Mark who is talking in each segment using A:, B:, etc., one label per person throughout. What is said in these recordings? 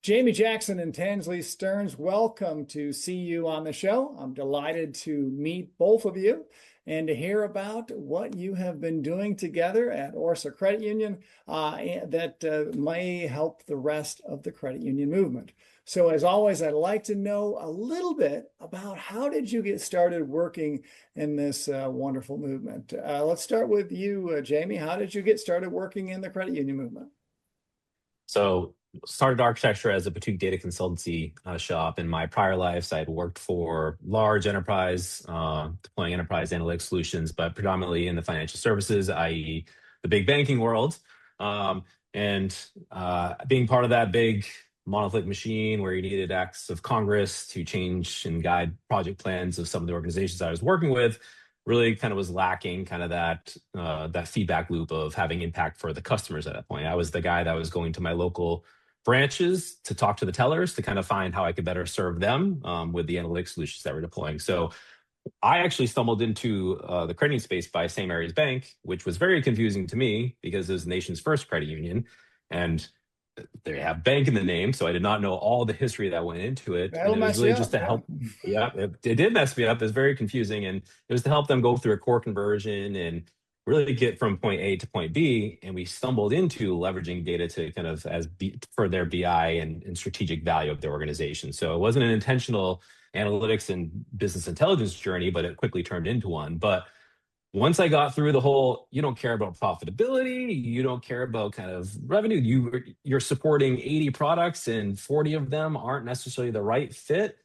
A: Jamie Jackson and Tansley Stearns, welcome to see you on the show. I'm delighted to meet both of you and to hear about what you have been doing together at Orsa Credit Union that may help the rest of the credit union movement. So as always, I'd like to know a little bit about how did you get started working in this wonderful movement? Let's start with you, Jamie. How did you get started working in the credit union movement?
B: So started Arkatechture as a boutique data consultancy shop. In my prior lives, I had worked for large enterprise, deploying enterprise analytics solutions, but predominantly in the financial services, i.e. the big banking world. And being part of that big monolithic machine where you needed acts of Congress to change and guide project plans of some of the organizations I was working with, really kind of was lacking kind of that feedback loop of having impact for the customers at that point. I was the guy that was going to my local branches to talk to the tellers to kind of find how I could better serve them with the analytics solutions that we're deploying. So I actually stumbled into the credit union space by St. Mary's Bank, which was very confusing to me because it was the nation's first credit union. And they have bank in the name, so I did not know all the history that went into it.
A: That'll
B: And it was
A: mess you
B: really
A: up,
B: just to
A: yeah.
B: help. Yeah, it did mess me up. It was very confusing. And it was to help them go through a core conversion and really get from point A to point B. And we stumbled into leveraging data to kind of for their BI and strategic value of their organization. So it wasn't an intentional analytics and business intelligence journey, but it quickly turned into one. But once I got through the whole, you don't care about profitability, you don't care about kind of revenue, you're supporting 80 products and 40 of them aren't necessarily the right fit,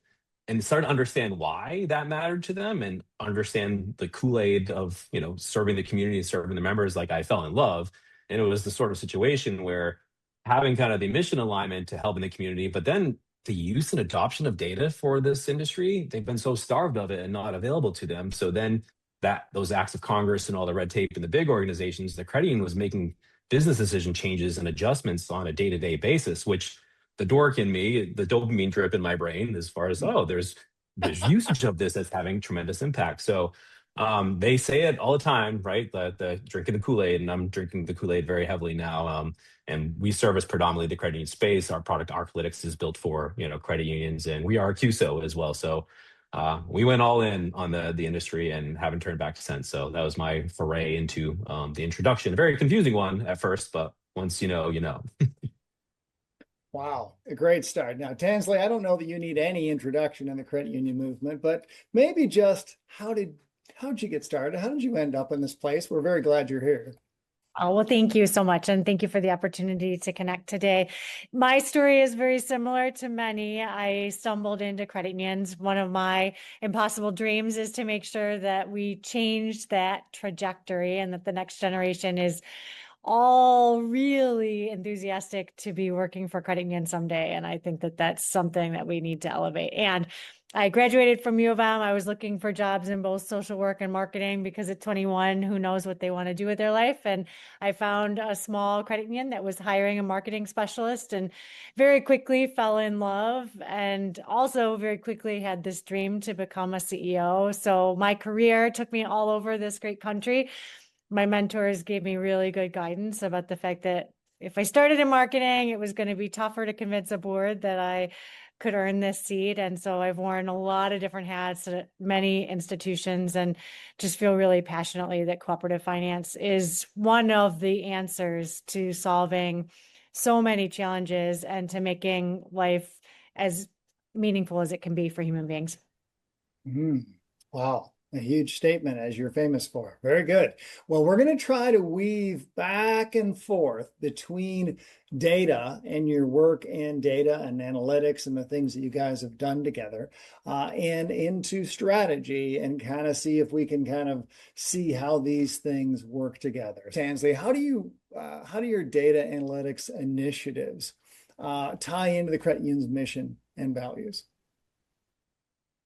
B: and started to understand why that mattered to them and understand the Kool-Aid of, serving the community and serving the members, like I fell in love. And it was the sort of situation where having kind of the mission alignment to help in the community, but then the use and adoption of data for this industry, they've been so starved of it and not available to them. So then those acts of Congress and all the red tape in the big organizations, the credit union was making business decision changes and adjustments on a day-to-day basis, which the dork in me, the dopamine drip in my brain, as far as, there's usage of this that's having tremendous impact. So they say it all the time, right? The drinking the Kool-Aid, and I'm drinking the Kool-Aid very heavily now. And we service predominantly the credit union space. Our product Arklytics is built for credit unions, and we are a QSO as well. So we went all in on the industry and haven't turned back since. So that was my foray into the introduction. A very confusing one at first, but once you know, you know.
A: Wow, a great start. Now, Tansley, I don't know that you need any introduction in the credit union movement, but maybe just how'd you get started? How did you end up in this place? We're very glad you're here.
C: Oh, well, thank you so much. And thank you for the opportunity to connect today. My story is very similar to many. I stumbled into credit unions. One of my impossible dreams is to make sure that we change that trajectory and that the next generation is all really enthusiastic to be working for credit union someday. And I think that that's something that we need to elevate. And I graduated from U of M. I was looking for jobs in both social work and marketing because at 21, who knows what they want to do with their life. And I found a small credit union that was hiring a marketing specialist and very quickly fell in love, and also very quickly had this dream to become a CEO. So my career took me all over this great country. My mentors gave me really good guidance about the fact that if I started in marketing, it was going to be tougher to convince a board that I could earn this seat. And so I've worn a lot of different hats at many institutions and just feel really passionately that cooperative finance is one of the answers to solving so many challenges and to making life as meaningful as it can be for human beings.
A: Wow. A huge statement, as you're famous for. Very good. Well, we're going to try to weave back and forth between data and your work in data and analytics and the things that you guys have done together and into strategy and kind of see if we can kind of see how these things work together. Tansley, how do your data analytics initiatives tie into the credit union's mission and values?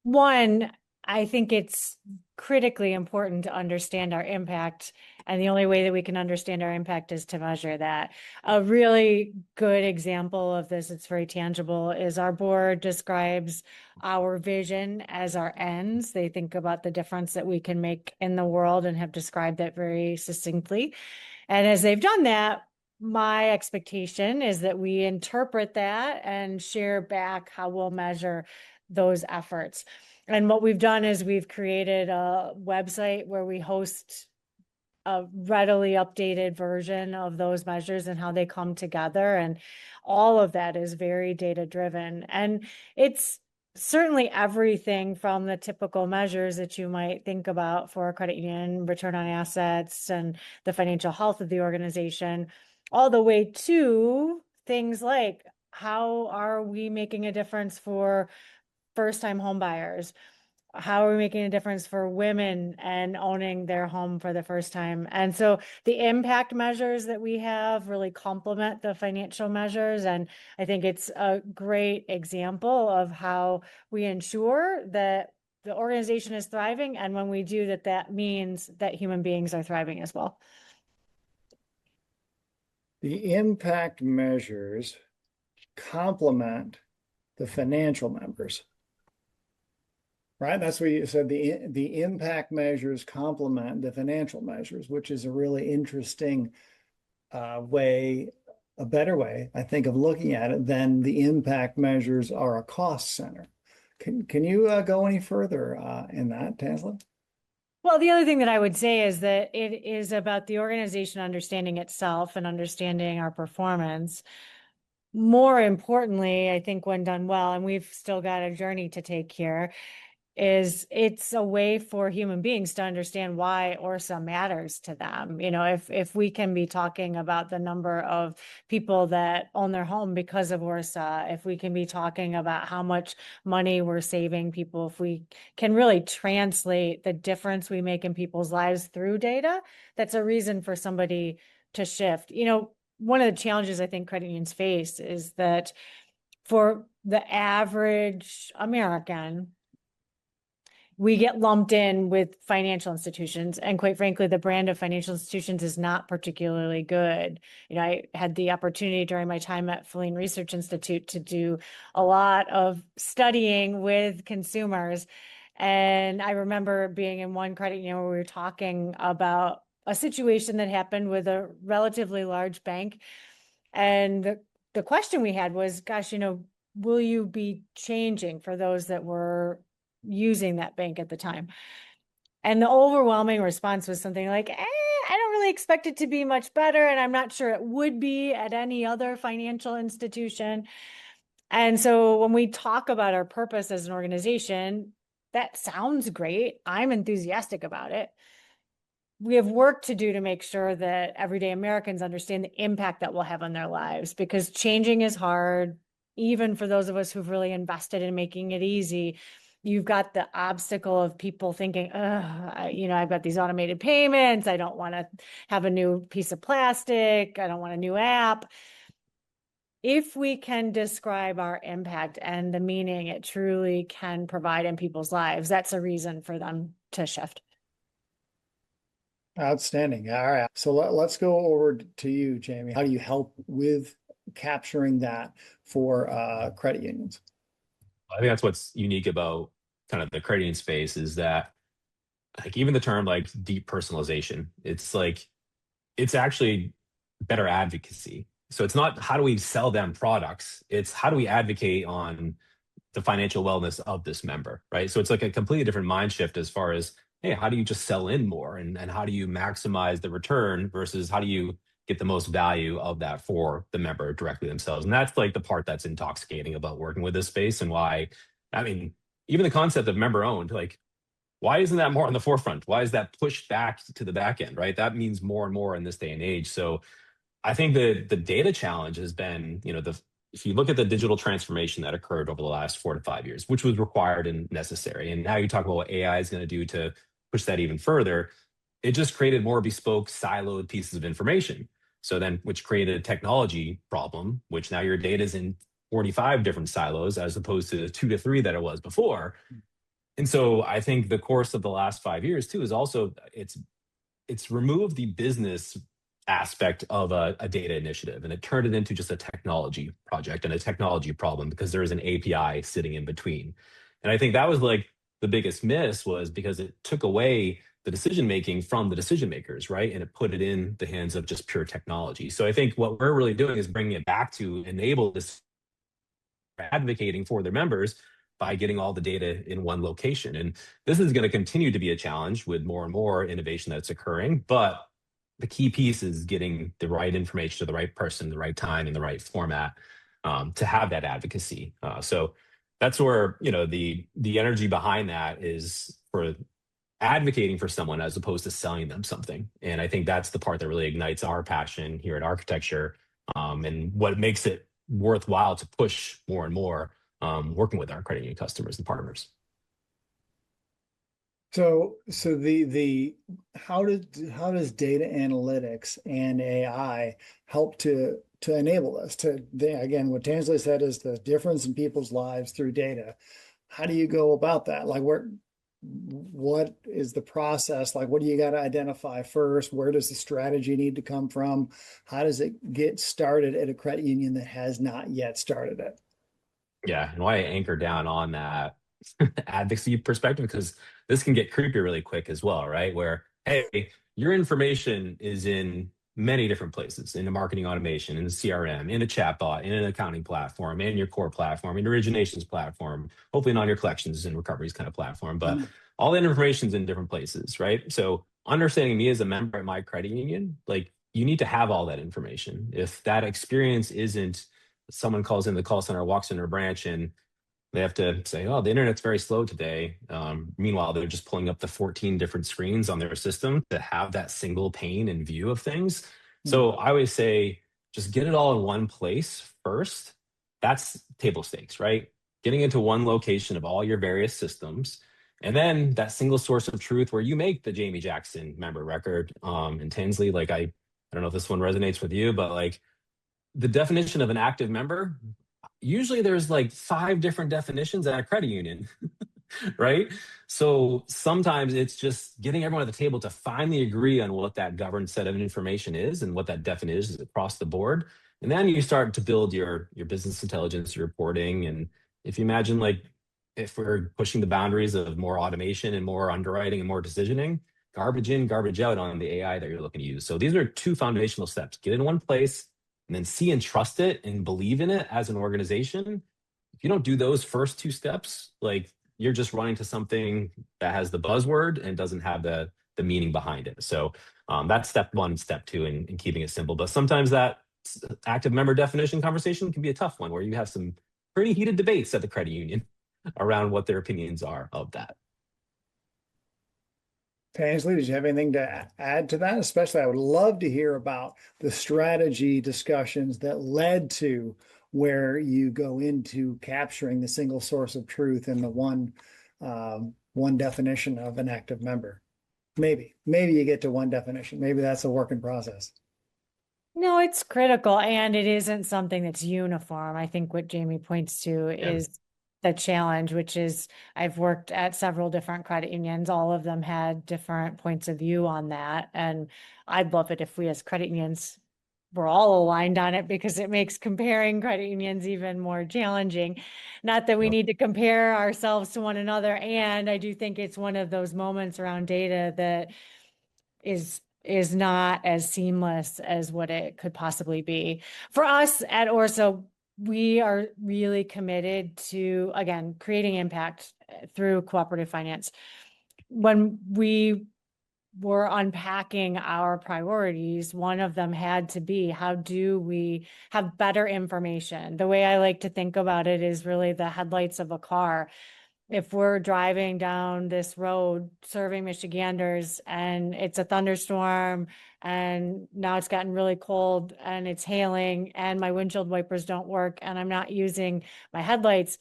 C: One, I think it's critically important to understand our impact. And the only way that we can understand our impact is to measure that. A really good example of this, it's very tangible, is our board describes our vision as our ends. They think about the difference that we can make in the world and have described that very succinctly. And as they've done that, my expectation is that we interpret that and share back how we'll measure those efforts. And what we've done is we've created a website where we host a readily updated version of those measures and how they come together. And all of that is very data driven. And it's certainly everything from the typical measures that you might think about for a credit union, return on assets and the financial health of the organization, all the way to things like how are we making a difference for first-time home buyers? How are we making a difference for women and owning their home for the first time? And so the impact measures that we have really complement the financial measures. And I think it's a great example of how we ensure that the organization is thriving. And when we do that, that means that human beings are thriving as well.
A: The impact measures complement the financial members. Right, that's what you said. The impact measures complement the financial measures, which is a really interesting way, a better way, I think, of looking at it than the impact measures are a cost center. Can you go any further in that, Tansley?
C: Well, the other thing that I would say is that it is about the organization understanding itself and understanding our performance. More importantly, I think when done well, and we've still got a journey to take here, is it's a way for human beings to understand why Orsa matters to them. You know, if we can be talking about the number of people that own their home because of Orsa, if we can be talking about how much money we're saving people, if we can really translate the difference we make in people's lives through data, that's a reason for somebody to shift. You know, one of the challenges I think credit unions face is that for the average American, we get lumped in with financial institutions. And quite frankly, the brand of financial institutions is not particularly good. You know, I had the opportunity during my time at Feline Research Institute to do a lot of studying with consumers. And I remember being in one credit union where we were talking about a situation that happened with a relatively large bank. And the question we had was, gosh, you know, will you be changing for those that were using that bank at the time? And the overwhelming response was something like, I don't really expect it to be much better. And I'm not sure it would be at any other financial institution. And so when we talk about our purpose as an organization, that sounds great. I'm enthusiastic about it. We have work to do to make sure that everyday Americans understand the impact that we'll have on their lives, because changing is hard, even for those of us who've really invested in making it easy. You've got the obstacle of people thinking, you know, I've got these automated payments. I don't want to have a new piece of plastic. I don't want a new app. If we can describe our impact and the meaning it truly can provide in people's lives, that's a reason for them to shift.
A: Outstanding. All right. So let's go over to you, Jamie. How do you help with capturing that for credit unions?
B: I think that's what's unique about kind of the credit union space is that like even the term like deep personalization, it's like it's actually better advocacy. So it's not how do we sell them products, it's how do we advocate on the financial wellness of this member, right? So it's like a completely different mind shift as far as, hey, how do you just sell in more and how do you maximize the return versus how do you get the most value of that for the member directly themselves. And that's like the part that's intoxicating about working with this space and why, I mean, even the concept of member owned, like, why isn't that more on the forefront? Why is that pushed back to the back end, right? That means more and more in this day and age. So I think the data challenge has been, you know, if you look at the digital transformation that occurred over the last 4 to 5 years, which was required and necessary, and now you talk about what AI is going to do to push that even further, it just created more bespoke, siloed pieces of information. So then, which created a technology problem, which now your data is in 45 different silos as opposed to the 2 to 3 that it was before. And so I think the course of the last 5 years too is also it's removed the business aspect of a data initiative and it turned it into just a technology project and a technology problem because there is an API sitting in between. And I think that was like the biggest miss was because it took away the decision making from the decision makers, right? And it put it in the hands of just pure technology. So I think what we're really doing is bringing it back to enable this, advocating for their members by getting all the data in one location. And this is going to continue to be a challenge with more and more innovation that's occurring. But the key piece is getting the right information to the right person, the right time, in the right format, to have that advocacy. So that's where, the energy behind that is for advocating for someone as opposed to selling them something. And I think that's the part that really ignites our passion here at Arkatechture, and what makes it worthwhile to push more and more, working with our credit union customers and partners.
A: So the how does data analytics and AI help to enable us to, again, what Tansley said is the difference in people's lives through data. How do you go about that? Like, what is the process? Like, what do you got to identify first? Where does the strategy need to come from? How does it get started at a credit union that has not yet started it?
B: Yeah, and why I anchor down on that advocacy perspective, because this can get creepy really quick as well, right? Where, hey, your information is in many different places, in the marketing automation, in the CRM, in a chatbot, in an accounting platform, in your core platform, in your originations platform, hopefully not your collections and recoveries kind of platform, but all that information's in different places, right? So understanding me as a member at my credit union, like, you need to have all that information. If that experience isn't, someone calls in the call center, walks in their branch, and they have to say, oh, the internet's very slow today. Meanwhile, they're just pulling up the 14 different screens on their system to have that single pane and view of things. So I always say, just get it all in one place first. That's table stakes, right? Getting into one location of all your various systems. And then that single source of truth where you make the Jamie Jackson member record. And Tansley, like, I don't know if this one resonates with you, but like, the definition of an active member, usually there's like 5 different definitions at a credit union, right? So sometimes it's just getting everyone at the table to finally agree on what that governed set of information is and what that definition is across the board. And then you start to build your business intelligence, your reporting. And if you imagine, like, if we're pushing the boundaries of more automation and more underwriting and more decisioning, garbage in, garbage out on the AI that you're looking to use. So these are 2 foundational steps. Get in one place, and then see and trust it and believe in it as an organization. If you don't do those first 2 steps, like, you're just running to something that has the buzzword and doesn't have the meaning behind it. So that's step 1, step 2, in keeping it simple. But sometimes that active member definition conversation can be a tough one, where you have some pretty heated debates at the credit union around what their opinions are of that.
A: Tansley, did you have anything to add to that? Especially, I would love to hear about the strategy discussions that led to where you go into capturing the single source of truth and the one definition of an active member. Maybe you get to one definition. Maybe that's a work in process.
C: No, it's critical, and it isn't something that's uniform. I think what Jamie points to is the challenge, which is, I've worked at several different credit unions. All of them had different points of view on that. And I'd love it if we as credit unions were all aligned on it, because it makes comparing credit unions even more challenging. Not that we need to compare ourselves to one another. And I do think it's one of those moments around data that is not as seamless as what it could possibly be. For us at Orsa, we are really committed to, again, creating impact through cooperative finance. When we were unpacking our priorities, one of them had to be, how do we have better information? The way I like to think about it is really the headlights of a car. If we're driving down this road serving Michiganders and it's a thunderstorm and now it's gotten really cold and it's hailing and my windshield wipers don't work and I'm not using my headlights,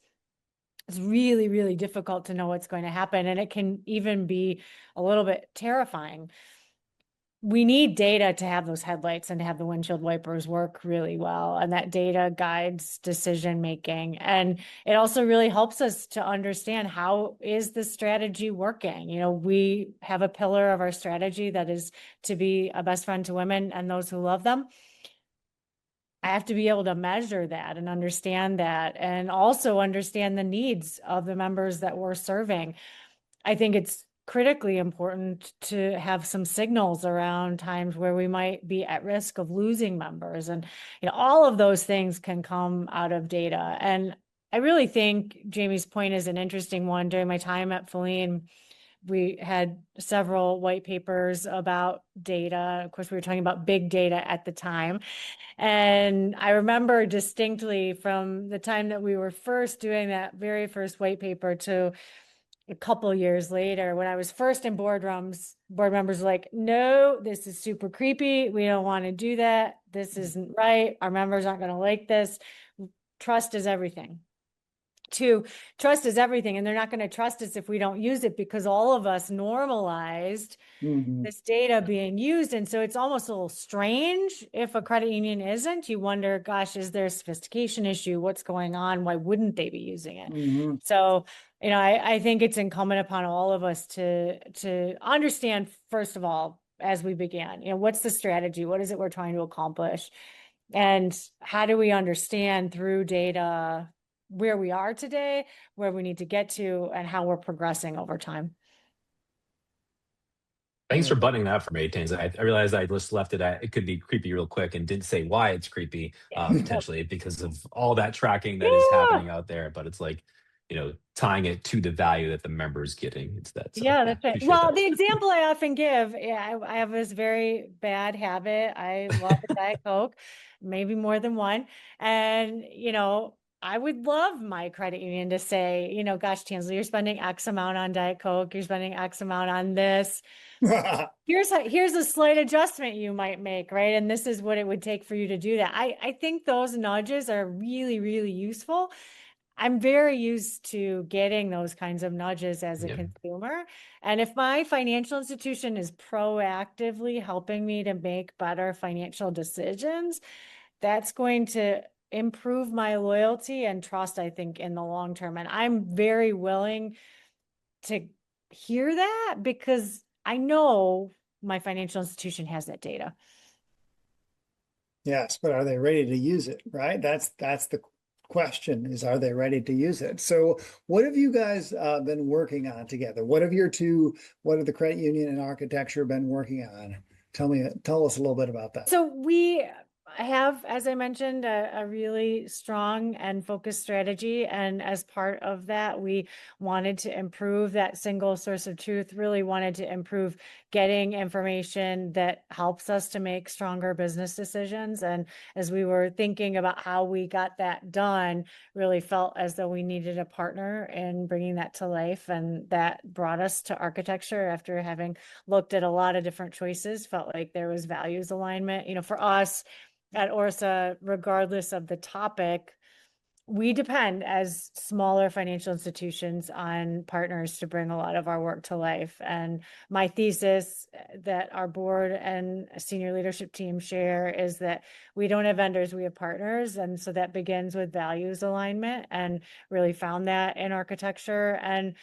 C: it's really, really difficult to know what's going to happen. And it can even be a little bit terrifying. We need data to have those headlights and to have the windshield wipers work really well. And that data guides decision making. And it also really helps us to understand, how is the strategy working? We have a pillar of our strategy that is to be a best friend to women and those who love them. I have to be able to measure that and understand that, and also understand the needs of the members that we're serving. I think it's critically important to have some signals around times where we might be at risk of losing members. And, all of those things can come out of data. And I really think Jamie's point is an interesting one. During my time at Feline, we had several white papers about data. Of course, we were talking about big data at the time. And I remember distinctly from the time that we were first doing that very first white paper to a couple years later, when I was first in boardrooms, board members were like, no, this is super creepy. We don't want to do that. This isn't right. Our members aren't going to like this. Trust is everything. Trust is everything. And they're not going to trust us if we don't use it, because all of us normalized this data being used. And so it's almost a little strange if a credit union isn't. You wonder, gosh, is there a sophistication issue? What's going on? Why wouldn't they be using it? So, I think it's incumbent upon all of us to understand, first of all, as we began, what's the strategy? What is it we're trying to accomplish? And how do we understand through data where we are today, where we need to get to, and how we're progressing over time?
B: Thanks for buttoning that up for me, Tansley. I realized I just left it at it could be creepy real quick and didn't say why it's creepy, potentially because of all that tracking that is happening out there. But it's like, tying it to the value that the member is getting. It's that. So,
C: yeah, that's right.
B: appreciate
C: Well,
B: that.
C: the example I often give, I have this very bad habit. I love a Diet Coke, maybe more than one. And, I would love my credit union to say, gosh, Tansley, you're spending X amount on Diet Coke, you're spending X amount on this. Here's a slight adjustment you might make, right? And this is what it would take for you to do that. I think those nudges are really, really useful. I'm very used to getting those kinds of nudges as a consumer. And if my financial institution is proactively helping me to make better financial decisions, that's going to improve my loyalty and trust, I think, in the long term. And I'm very willing to hear that because I know my financial institution has that data.
A: Yes, but are they ready to use it, right? That's the question, is are they ready to use it? So what have you guys been working on together? What have the credit union and Arkatechture been working on? Tell us a little bit about that.
C: So we have, as I mentioned, a really strong and focused strategy. And as part of that, we wanted to improve that single source of truth, really wanted to improve getting information that helps us to make stronger business decisions. And as we were thinking about how we got that done, really felt as though we needed a partner in bringing that to life. And that brought us to Arkatechture after having looked at a lot of different choices, felt like there was values alignment. For us, at Orsa, regardless of the topic, we depend as smaller financial institutions on partners to bring a lot of our work to life. And my thesis that our board and senior leadership team share is that we don't have vendors, we have partners. And so that begins with values alignment, and really found that in Arkatechture. And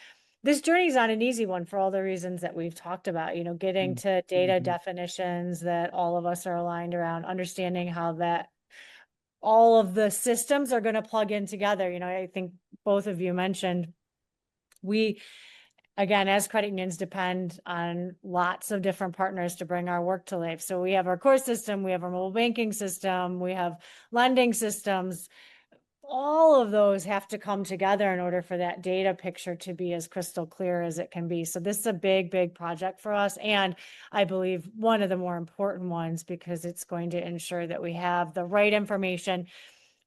C: this journey is not an easy one for all the reasons that we've talked about, getting to data definitions that all of us are aligned around, understanding how that all of the systems are going to plug in together. I think both of you mentioned we, again, as credit unions, depend on lots of different partners to bring our work to life. So we have our core system, we have our mobile banking system, we have lending systems. All of those have to come together in order for that data picture to be as crystal clear as it can be. So this is a big, big project for us. And I believe one of the more important ones, because it's going to ensure that we have the right information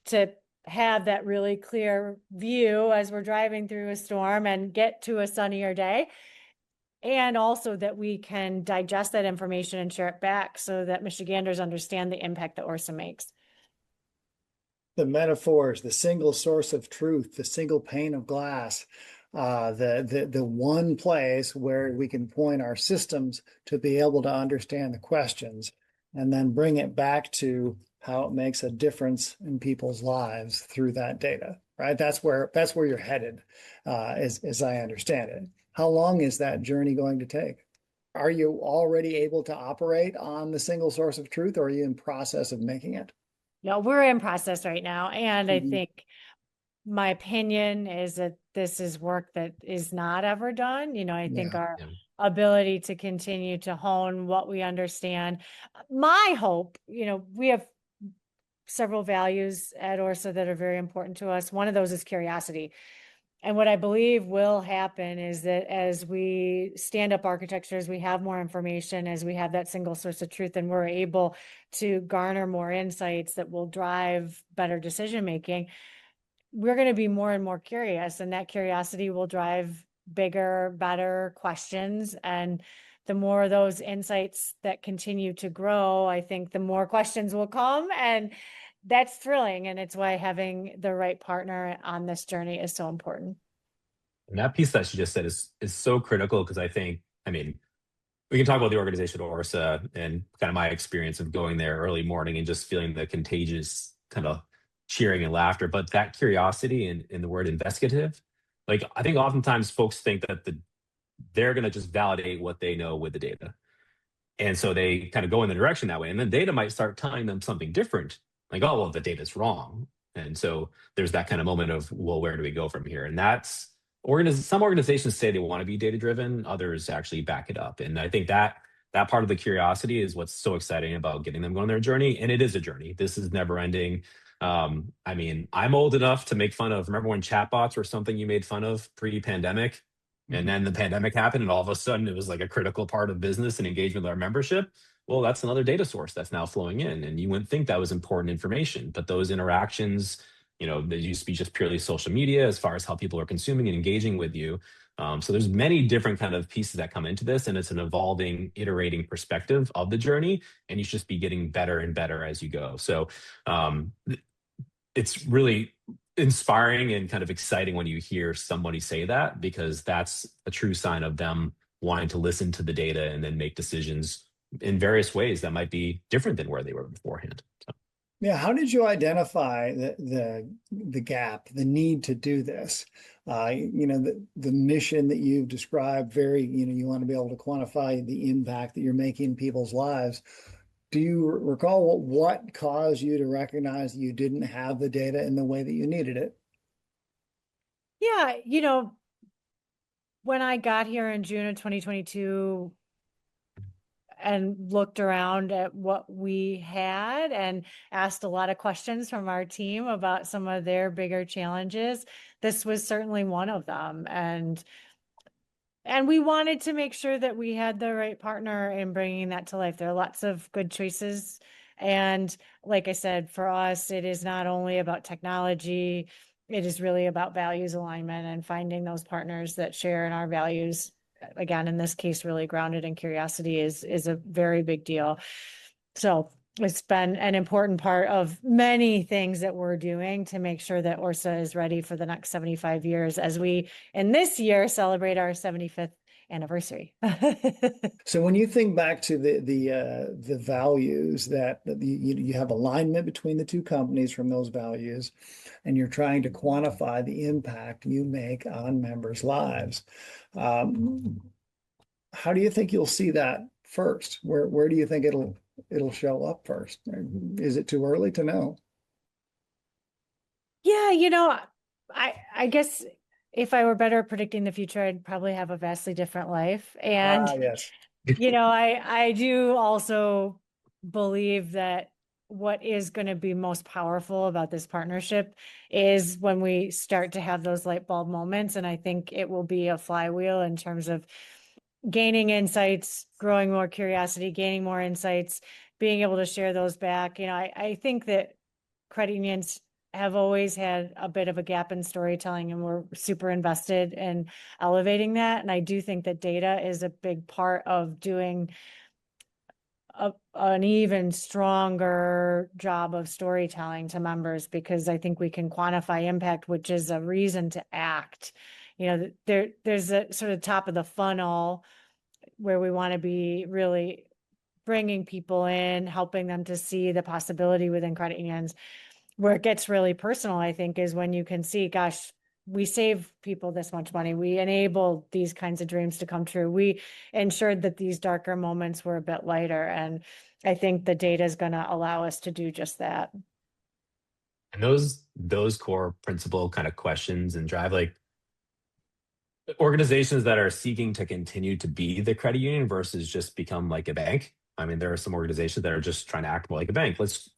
C: to have that really clear view as we're driving through a storm and get to a sunnier day. And also that we can digest that information and share it back so that Michiganders understand the impact that Orsa makes.
A: The metaphors, the single source of truth, the single pane of glass, the one place where we can point our systems to be able to understand the questions, and then bring it back to how it makes a difference in people's lives through that data, right? That's where you're headed, as I understand it. How long is that journey going to take? Are you already able to operate on the single source of truth, or are you in process of making it?
C: No, we're in process right now. And I think my opinion is that this is work that is not ever done. I think our ability to continue to hone what we understand. My hope, we have several values at Orsa that are very important to us. One of those is curiosity. And what I believe will happen is that as we stand up Arkatechture, as we have more information, as we have that single source of truth, and we're able to garner more insights that will drive better decision making, we're going to be more and more curious, and that curiosity will drive bigger, better questions. And the more those insights that continue to grow, I think the more questions will come, and that's thrilling. And it's why having the right partner on this journey is so important.
B: And that piece that she just said is so critical, because I mean, we can talk about the organization of Orsa and kind of my experience of going there early morning and just feeling the contagious kind of cheering and laughter. But that curiosity and in the word investigative, like I think oftentimes folks think that they're going to just validate what they know with the data. And so they kind of go in the direction that way. And then data might start telling them something different. Like, oh, well, the data's wrong. And so there's that kind of moment of, well, where do we go from here? And that's some organizations say they want to be data driven, others actually back it up. And I think that part of the curiosity is what's so exciting about getting them on their journey. And it is a journey. This is never ending. I mean, I'm old enough to make fun of, remember when chatbots were something you made fun of pre-pandemic? And then the pandemic happened, and all of a sudden it was like a critical part of business and engagement with our membership. Well, that's another data source that's now flowing in. And you wouldn't think that was important information, but those interactions, they used to be just purely social media as far as how people are consuming and engaging with you. So there's many different kind of pieces that come into this, and it's an evolving, iterating perspective of the journey, and you should just be getting better and better as you go. So it's really inspiring and kind of exciting when you hear somebody say that, because that's a true sign of them wanting to listen to the data and then make decisions in various ways that might be different than where they were beforehand. So.
A: Yeah, how did you identify the gap, the need to do this? The mission that you've described, you want to be able to quantify the impact that you're making in people's lives. Do you recall what caused you to recognize that you didn't have the data in the way that you needed it?
C: Yeah, when I got here in June of 2022 and looked around at what we had and asked a lot of questions from our team about some of their bigger challenges, this was certainly one of them. And we wanted to make sure that we had the right partner in bringing that to life. There are lots of good choices. And like I said, for us, it is not only about technology, it is really about values alignment and finding those partners that share in our values. Again, in this case, really grounded in curiosity is a very big deal. So it's been an important part of many things that we're doing to make sure that Orsa is ready for the next 75 years as we, in this year, celebrate our 75th anniversary.
A: So when you think back to the values that you have alignment between the two companies from those values, and you're trying to quantify the impact you make on members' lives, how do you think you'll see that first? Where do you think it'll show up first? Is it too early to know?
C: Yeah, I guess if I were better at predicting the future, I'd probably have a vastly different life. And,
A: Yes.
C: I do also believe that what is going to be most powerful about this partnership is when we start to have those light bulb moments. And I think it will be a flywheel in terms of gaining insights, growing more curiosity, gaining more insights, being able to share those back. I think that credit unions have always had a bit of a gap in storytelling, and we're super invested in elevating that. And I do think that data is a big part of doing an even stronger job of storytelling to members, because I think we can quantify impact, which is a reason to act. There's a sort of top of the funnel where we want to be really bringing people in, helping them to see the possibility within credit unions. Where it gets really personal, I think, is when you can see, gosh, we save people this much money. We enable these kinds of dreams to come true. We ensured that these darker moments were a bit lighter. And I think the data is going to allow us to do just that.
B: And those core principle kind of questions and drive, like Organizations that are seeking to continue to be the credit union versus just become like a bank. I mean, there are some organizations that are just trying to act more like a bank. Let's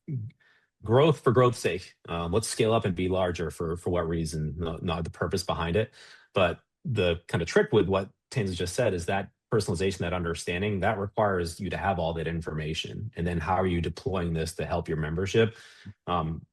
B: growth for growth's sake. Let's scale up and be larger for what reason? Not the purpose behind it, but the kind of trick with what Tansley just said is that personalization, that understanding, that requires you to have all that information. And then how are you deploying this to help your membership?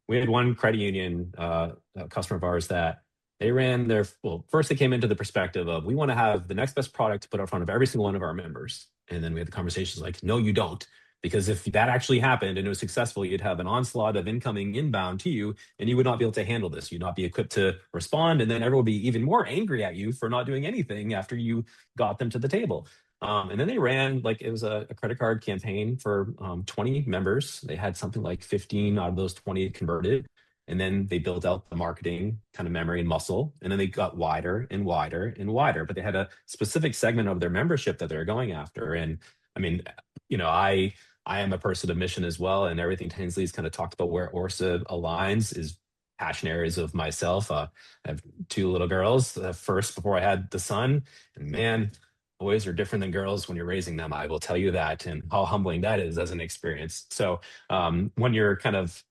B: We had one credit union, a customer of ours that they ran their, well, first they came into the perspective of, we want to have the next best product to put in front of every single one of our members. And then we had the conversations like, no, you don't. Because if that actually happened and it was successful, you'd have an onslaught of incoming inbound to you, and you would not be able to handle this. You'd not be equipped to respond. And then everyone would be even more angry at you for not doing anything after you got them to the table. And then they ran, like, it was a credit card campaign for 20 members. They had something like 15 out of those 20 converted. And then they built out the marketing kind of memory and muscle. And then they got wider and wider and wider. But they had a specific segment of their membership that they're going after. And I mean, I am a person of mission as well. And everything Tansley's kind of talked about where Orsa aligns is passion areas of myself. I have two little girls, first before I had the son. And man, boys are different than girls when you're raising them. I will tell you that, and how humbling that is as an experience. So when you're kind of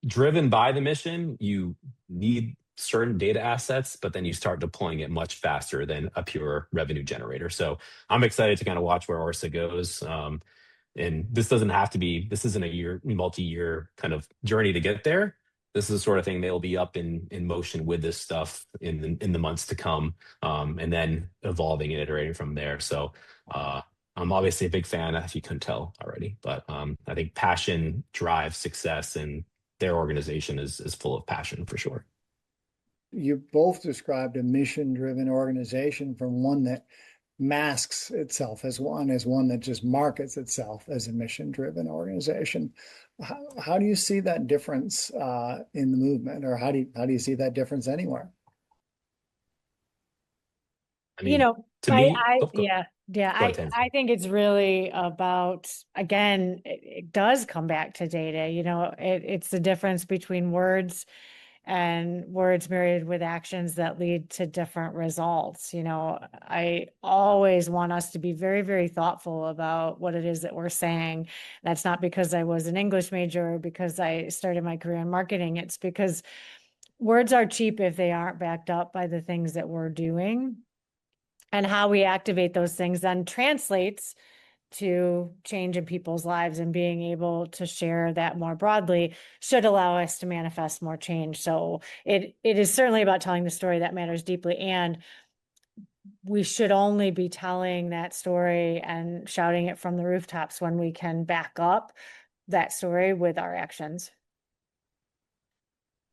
B: driven by the mission, you need certain data assets, but then you start deploying it much faster than a pure revenue generator. So I'm excited to kind of watch where Orsa goes. And this doesn't have to be, this isn't a multi-year kind of journey to get there. This is the sort of thing they'll be up in motion with this stuff in the months to come, and then evolving and iterating from there. So I'm obviously a big fan, if you couldn't tell already, but I think passion drives success, and their organization is full of passion for sure.
A: You both described a mission-driven organization from one that masks itself as one that just markets itself as a mission-driven organization. How do you see that difference in the movement, or how do you see that difference anywhere?
B: I mean, to me,
C: I think it's really about, again, it does come back to data. It's the difference between words and words married with actions that lead to different results. I always want us to be very, very thoughtful about what it is that we're saying. That's not because I was an English major or because I started my career in marketing. It's because words are cheap if they aren't backed up by the things that we're doing. And how we activate those things then translates to change in people's lives, and being able to share that more broadly should allow us to manifest more change. So it is certainly about telling the story that matters deeply. And we should only be telling that story and shouting it from the rooftops when we can back up that story with our actions.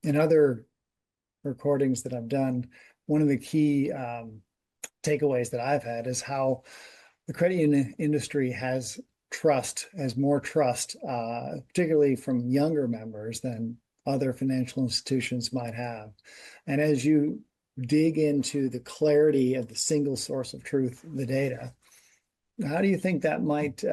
A: In other recordings that I've done, one of the key takeaways that I've had is how the credit union industry has more trust, particularly from younger members than other financial institutions might have. And as you dig into the clarity of the single source of truth, the data, how do you think that might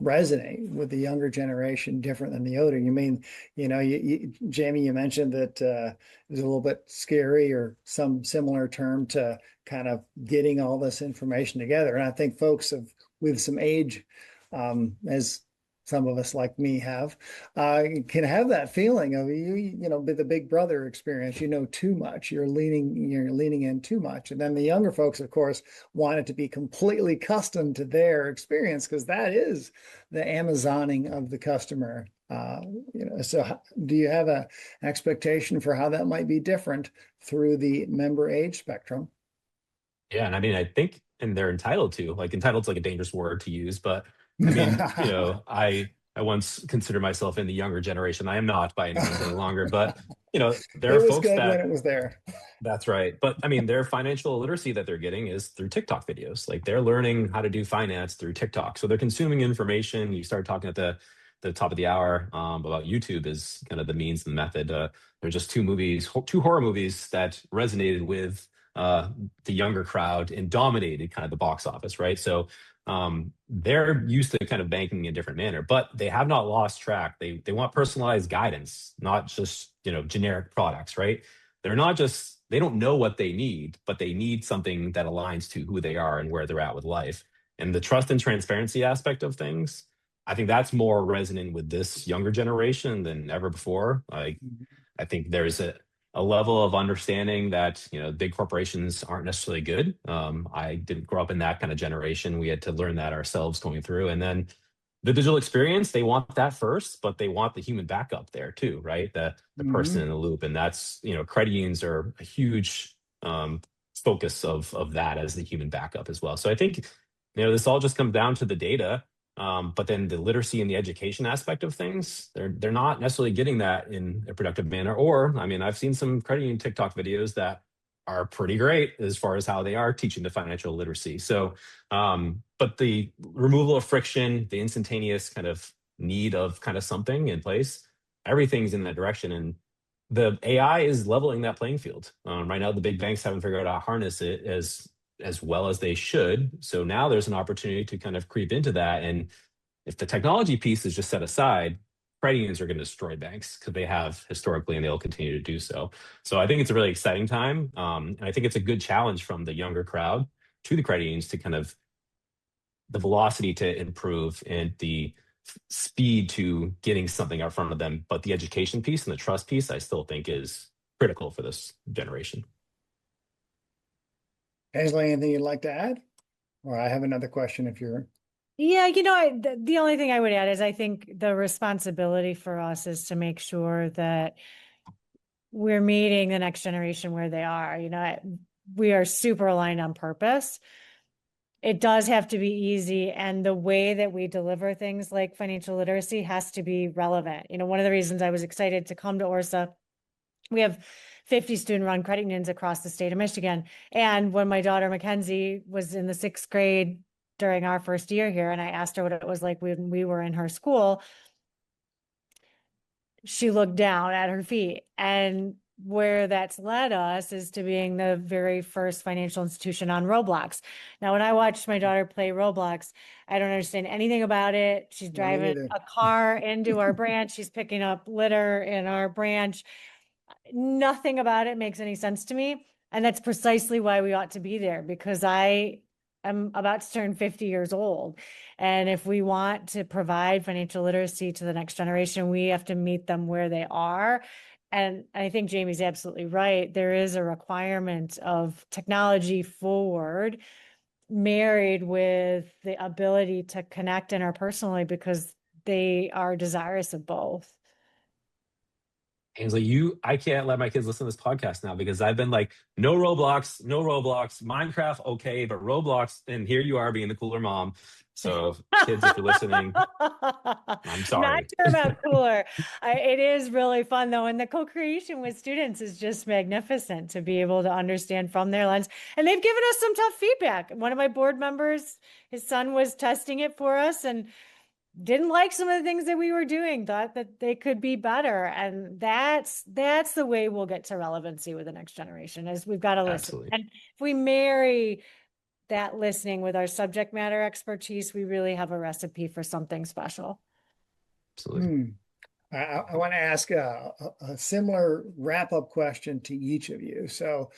A: resonate with the younger generation different than the older? You mean, Jamie, you mentioned that it was a little bit scary, or some similar term to kind of getting all this information together. And I think folks with some age, as some of us like me have, can have that feeling of the big brother experience. Too much. You're leaning in too much. And then the younger folks, of course, want it to be completely custom to their experience, because that is the Amazoning of the customer. So do you have an expectation for how that might be different through the member age spectrum?
B: Yeah, and I mean, I think, and they're entitled to, entitled's like a dangerous word to use, but I mean, I once considered myself in the younger generation. I am not by any means any longer, but there are folks that
A: when it was there.
B: That's right. But I mean, their financial literacy that they're getting is through TikTok videos. Like, they're learning how to do finance through TikTok. So they're consuming information. You start talking at the top of the hour about YouTube is kind of the means and the method. There's just two horror movies that resonated with the younger crowd and dominated kind of the box office, right? So they're used to kind of banking in a different manner, but they have not lost track. They want personalized guidance, not just generic products, right? They're not just they don't know what they need, but they need something that aligns to who they are and where they're at with life. And the trust and transparency aspect of things, I think that's more resonant with this younger generation than ever before. Like, I think there's a level of understanding that, big corporations aren't necessarily good. I didn't grow up in that kind of generation. We had to learn that ourselves going through. And then the digital experience, they want that first, but they want the human backup there too, right? The person in the loop. And that's, credit unions are a huge focus of that as the human backup as well. So I think, this all just comes down to the data. But then the literacy and the education aspect of things, they're not necessarily getting that in a productive manner. Or, I mean, I've seen some credit union TikTok videos that are pretty great as far as how they are teaching the financial literacy. So, but the removal of friction, the instantaneous kind of need of kind of something in place, everything's in that direction. And the AI is leveling that playing field. Right now, the big banks haven't figured out how to harness it as well as they should. So now there's an opportunity to kind of creep into that. And if the technology piece is just set aside, credit unions are going to destroy banks because they have historically and they'll continue to do so. So I think it's a really exciting time. And I think it's a good challenge from the younger crowd to the credit unions to kind of the velocity to improve and the speed to getting something out front of them. But the education piece and the trust piece, I still think is critical for this generation.
A: Tansley, anything you'd like to add? Or I have another question if you're.
C: Yeah, the only thing I would add is I think the responsibility for us is to make sure that we're meeting the next generation where they are. We are super aligned on purpose. It does have to be easy, and the way that we deliver things like financial literacy has to be relevant. One of the reasons I was excited to come to Orsa, we have 50 student-run credit unions across the state of Michigan. And when my daughter Mackenzie was in the 6th grade during our first year here, and I asked her what it was like when we were in her school, she looked down at her feet. And where that's led us is to being the very first financial institution on Roblox. Now, when I watched my daughter play Roblox, I don't understand anything about it. She's driving a car into our branch. She's picking up litter in our branch. Nothing about it makes any sense to me. And that's precisely why we ought to be there, because I am about to turn 50 years old. And if we want to provide financial literacy to the next generation, we have to meet them where they are. And I think Jamie's absolutely right. There is a requirement of technology forward married with the ability to connect interpersonally, because they are desirous of both.
B: Ainsley, I can't let my kids listen to this podcast now because I've been like, no Roblox, Minecraft, okay, but Roblox, and here you are being the cooler mom. So kids, if you're listening, I'm sorry.
C: Not sure about cooler. It is really fun though. And the co-creation with students is just magnificent to be able to understand from their lens. And they've given us some tough feedback. One of my board members, his son was testing it for us and didn't like some of the things that we were doing, thought that they could be better. And that's the way we'll get to relevancy with the next generation, is we've got to listen.
B: Absolutely.
C: And if we marry that listening with our subject matter expertise, we really have a recipe for something special.
B: Absolutely.
A: I want to ask a similar wrap-up question to each of you. So,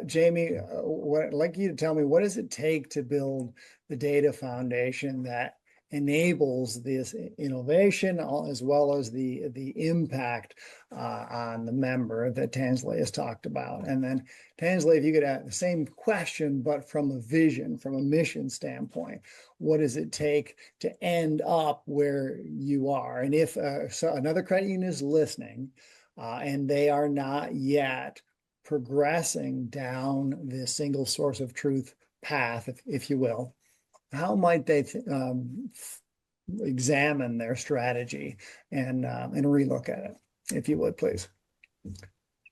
A: Jamie, I'd like you to tell me, what does it take to build the data foundation that enables this innovation as well as the impact on the member that Tansley has talked about? And then Tansley, if you could add the same question, but from a vision, from a mission standpoint, what does it take to end up where you are? And if so another credit union is listening and they are not yet progressing down the single source of truth path, if you will, how might they examine their strategy and relook at it, if you would, please?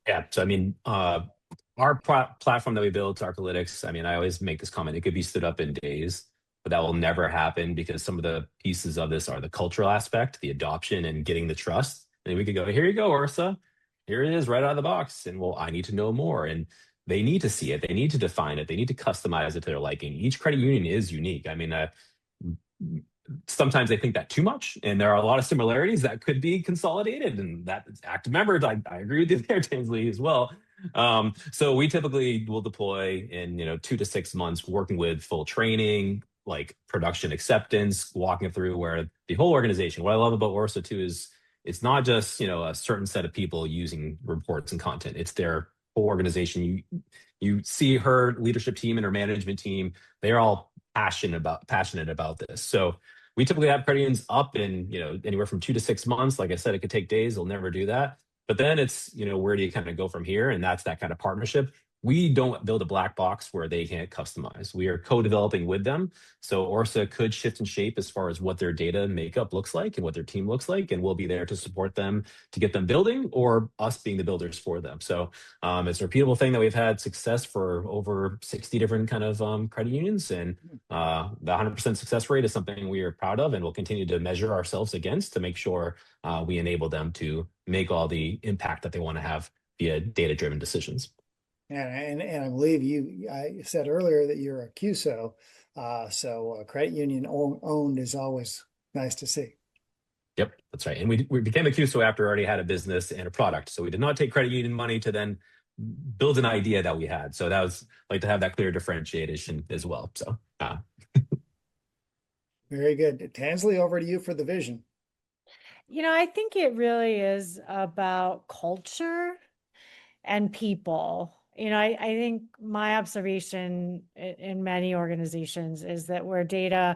B: Yeah. So, I mean, our platform that we built, Arkalytics, I mean, I always make this comment, it could be stood up in days, but that will never happen because some of the pieces of this are the cultural aspect, the adoption and getting the trust. And we could go, here you go, Orsa. Here it is right out of the box. And well, I need to know more. And they need to see it. They need to define it. They need to customize it to their liking. Each credit union is unique. I mean, sometimes they think that too much, and there are a lot of similarities that could be consolidated. And that active members, I agree with you there, Tansley, as well. So we typically will deploy in 2 to 6 months, working with full training, like production acceptance, walking it through where the whole organization. What I love about Orsa too is it's not just a certain set of people using reports and content. It's their whole organization. You see her leadership team and her management team. They're all passionate about this. So we typically have credit unions up in anywhere from 2 to 6 months. Like I said, it could take days. They'll never do that. But then it's, where do you kind of go from here? And that's that kind of partnership. We don't build a black box where they can't customize. We are co-developing with them. So Orsa could shift and shape as far as what their data makeup looks like and what their team looks like. And we'll be there to support them to get them building, or us being the builders for them. So it's a repeatable thing that we've had success for over 60 different kind of credit unions. And the 100% success rate is something we are proud of and will continue to measure ourselves against to make sure we enable them to make all the impact that they want to have via data-driven decisions.
A: And I believe I said earlier that you're a QSO, so credit union owned is always nice to see.
B: Yep, that's right. And we became a QSO after we already had a business and a product. So we did not take credit union money to then build an idea that we had. So that was like to have that clear differentiation as well. So
A: very good. Tansley, over to you for the vision.
C: I think it really is about culture and people. I think my observation in many organizations is that where data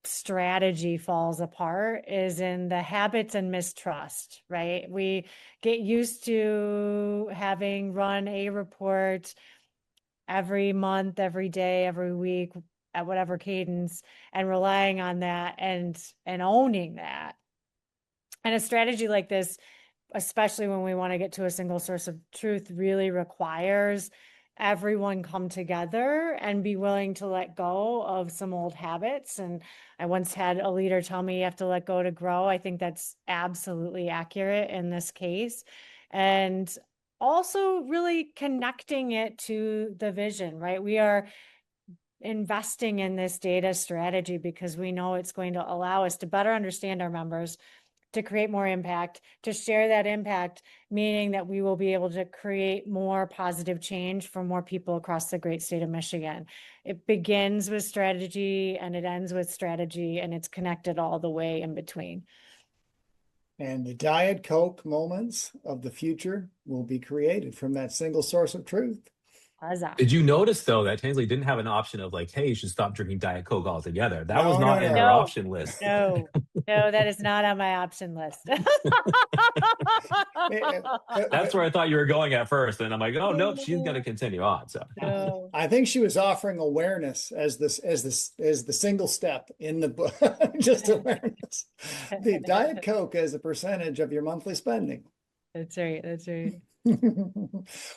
C: strategy falls apart is in the habits and mistrust, right? We get used to having run a report every month, every day, every week, at whatever cadence, and relying on that and owning that. And a strategy like this, especially when we want to get to a single source of truth, really requires everyone come together and be willing to let go of some old habits. And I once had a leader tell me you have to let go to grow. I think that's absolutely accurate in this case. And also really connecting it to the vision, right? We are investing in this data strategy because we know it's going to allow us to better understand our members, to create more impact, to share that impact, meaning that we will be able to create more positive change for more people across the great state of Michigan. It begins with strategy and it ends with strategy, and it's connected all the way in between.
A: And the Diet Coke moments of the future will be created from that single source of truth.
B: Did you notice, though, that Tansley didn't have an option of like, hey, you should stop drinking Diet Coke altogether? That was not in her option list.
C: No, that is not on my option list.
B: That's where I thought you were going at first. And I'm like, oh, nope, she's going to continue on. So
C: no.
A: I think she was offering awareness as the single step in the book, just awareness. The Diet Coke as a percentage of your monthly spending.
C: That's right. That's right.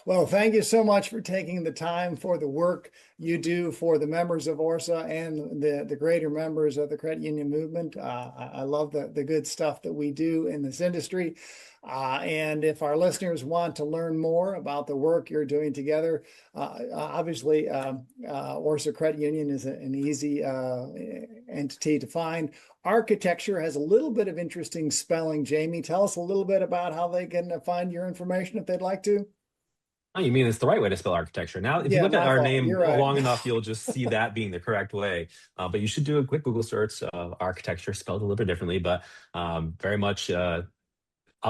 A: Well, thank you so much for taking the time for the work you do for the members of Orsa and the greater members of the credit union movement. I love the good stuff that we do in this industry. And if our listeners want to learn more about the work you're doing together, obviously Orsa Credit Union is an easy entity to find. Arkatechture has a little bit of interesting spelling. Jamie, tell us a little bit about how they can find your information if they'd like to.
B: Oh, you mean it's the right way to spell Arkatechture. Now, if you look at our name long enough, you'll just see that being the correct way. But you should do a quick Google search of Arkatechture, spelled a little bit differently, but very much out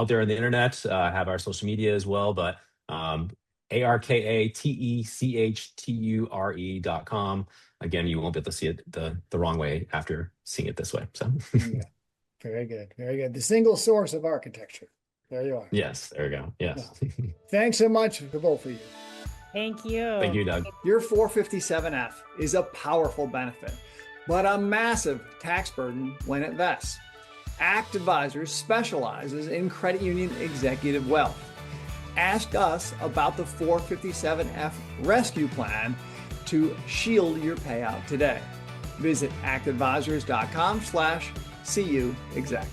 B: there on the internet. Have our social media as well, but arkatechure.com. Again, you won't be able to see it the wrong way after seeing it this way. So
A: yeah. Very good. Very good. The single source of architecture. There you are.
B: Yes, there we go. Yes.
A: Well, thanks so much to both of you.
C: Thank you.
B: Thank you, Doug.
A: Your 457F is a powerful benefit, but a massive tax burden when it vests. ACT Advisors specializes in credit union executive wealth. Ask us about the 457F rescue plan to shield your payout today. Visit actadvisors.com/CUExec.